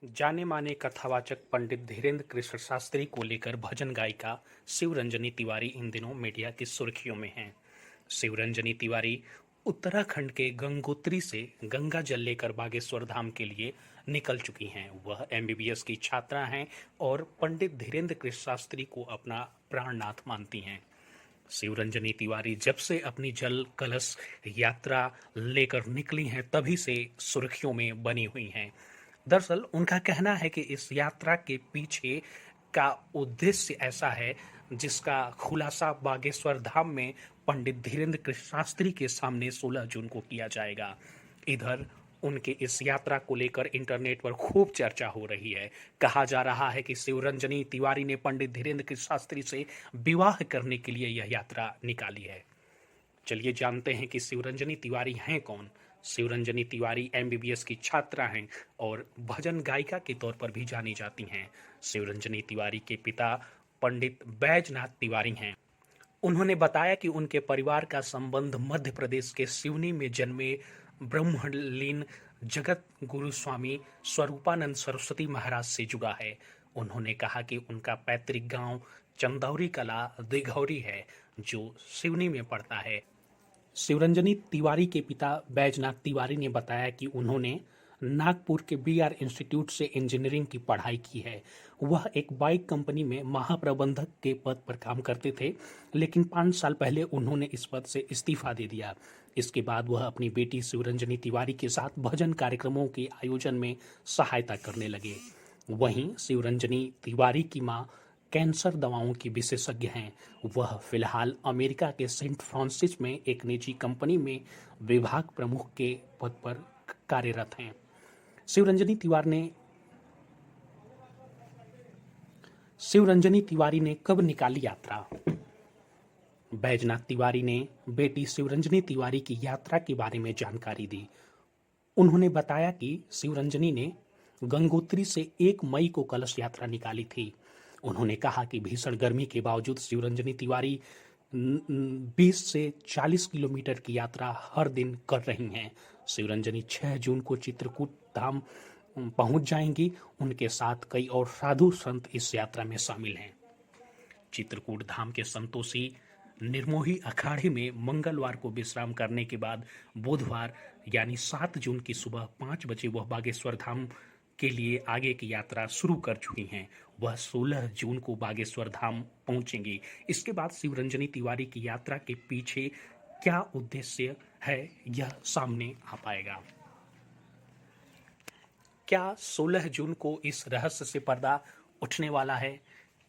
जाने माने कथावाचक पंडित धीरेन्द्र कृष्ण शास्त्री को लेकर भजन गायिका शिवरंजनी तिवारी इन दिनों मीडिया की सुर्खियों में हैं। शिवरंजनी तिवारी उत्तराखंड के गंगोत्री से गंगा जल लेकर बागेश्वर धाम के लिए निकल चुकी हैं। वह एमबीबीएस की छात्रा हैं और पंडित धीरेन्द्र कृष्ण शास्त्री को अपना प्राणनाथ मानती हैं। शिवरंजनी तिवारी जब से अपनी जल कलश यात्रा लेकर निकली हैं तभी से सुर्खियों में बनी हुई हैं। दरअसल उनका कहना है कि इस यात्रा के पीछे का उद्देश्य ऐसा है जिसका खुलासा बागेश्वर धाम में पंडित धीरेन्द्र कृष्ण शास्त्री के सामने 16 जून को किया जाएगा। इधर उनके इस यात्रा को लेकर इंटरनेट पर खूब चर्चा हो रही है। कहा जा रहा है कि शिवरंजनी तिवारी ने पंडित धीरेन्द्र कृष्ण शास्त्री से विवाह करने के लिए यह यात्रा निकाली है। चलिए जानते हैं कि शिवरंजनी तिवारी हैं कौन। शिवरंजनी तिवारी एमबीबीएस की छात्रा हैं और भजन गायिका के तौर पर भी जानी जाती हैं। शिवरंजनी तिवारी के पिता पंडित बैजनाथ तिवारी हैं। उन्होंने बताया कि उनके परिवार का संबंध मध्य प्रदेश के सिवनी में जन्मे ब्रह्मलीन जगत गुरु स्वामी स्वरूपानंद सरस्वती महाराज से जुड़ा है। उन्होंने कहा कि उनका पैतृक गांव चंदौरी कला दिघौरी है जो सिवनी में पड़ता है। शिवरंजनी तिवारी के पिता बैजनाथ तिवारी ने बताया कि उन्होंने नागपुर के बीआर इंस्टीट्यूट से इंजीनियरिंग की पढ़ाई की है। वह एक बाइक कंपनी में महाप्रबंधक के पद पर काम करते थे, लेकिन 5 साल पहले उन्होंने इस पद से इस्तीफा दे दिया। इसके बाद वह अपनी बेटी शिवरंजनी तिवारी के साथ भजन कार्यक्रमों के आयोजन में सहायता करने लगे। वहीं शिवरंजनी तिवारी की मां कैंसर दवाओं की विशेषज्ञ हैं। वह फिलहाल अमेरिका के सेंट फ्रांसिस में एक निजी कंपनी में विभाग प्रमुख के पद पर कार्यरत हैं। शिवरंजनी तिवारी ने कब निकाली यात्रा? बैजनाथ तिवारी ने बेटी शिवरंजनी तिवारी की यात्रा के बारे में जानकारी दी। उन्होंने बताया कि शिवरंजनी ने गंगोत्री से 1 मई को कलश यात्रा निकाली थी। उन्होंने कहा कि भीषण गर्मी के बावजूद शिवरंजनी तिवारी 20 से 40 किलोमीटर की यात्रा हर दिन कर रही हैं। शिवरंजनी 6 जून को चित्रकूट धाम पहुंच जाएंगी। उनके साथ कई और साधु संत इस यात्रा में शामिल हैं। चित्रकूट धाम के संतोषी निर्मोही अखाड़े में मंगलवार को विश्राम करने के बाद बुधवार यानी 7 जून की सुबह 5 बजे वह बागेश्वर धाम के लिए आगे की यात्रा शुरू कर चुकी हैं। वह 16 जून को बागेश्वर धाम पहुंचेंगी। इसके बाद शिवरंजनी तिवारी की यात्रा के पीछे क्या उद्देश्य है यह सामने आ पाएगा। क्या 16 जून को इस रहस्य से पर्दा उठने वाला है?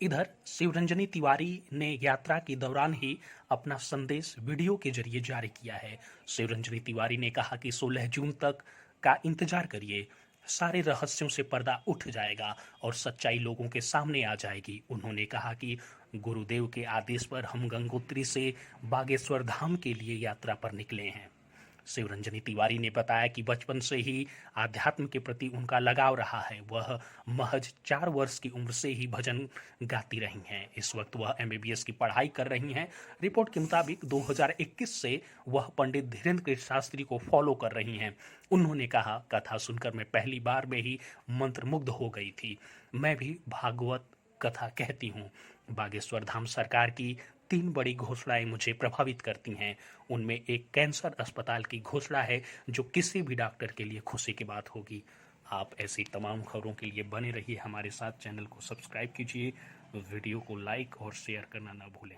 इधर शिवरंजनी तिवारी ने यात्रा के दौरान ही अपना संदेश वीडियो के जरिए जारी किया है। शिवरंजनी तिवारी ने कहा कि 16 जून तक का इंतजार करिए, सारे रहस्यों से पर्दा उठ जाएगा और सच्चाई लोगों के सामने आ जाएगी। उन्होंने कहा कि गुरुदेव के आदेश पर हम गंगोत्री से बागेश्वर धाम के लिए यात्रा पर निकले हैं। शिवरंजनी तिवारी ने बताया कि बचपन से ही आध्यात्म के प्रति उनका लगाव रहा है। वह महज 4 वर्ष की उम्र से ही भजन गाती रही हैं। इस वक्त वह एमबीबीएस की पढ़ाई कर रही हैं। रिपोर्ट के मुताबिक 2021 से वह पंडित धीरेन्द्र कृष्ण शास्त्री को फॉलो कर रही हैं। उन्होंने कहा, कथा सुनकर मैं पहली बार में ही मंत्रमुग्ध हो गई थी। मैं भी भागवत कथा कहती हूँ। बागेश्वर धाम सरकार की 3 बड़ी घोषणाएं मुझे प्रभावित करती हैं। उनमें एक कैंसर अस्पताल की घोषणा है जो किसी भी डॉक्टर के लिए खुशी की बात होगी। आप ऐसी तमाम खबरों के लिए बने रहिए हमारे साथ। चैनल को सब्सक्राइब कीजिए, वीडियो को लाइक और शेयर करना ना भूलें।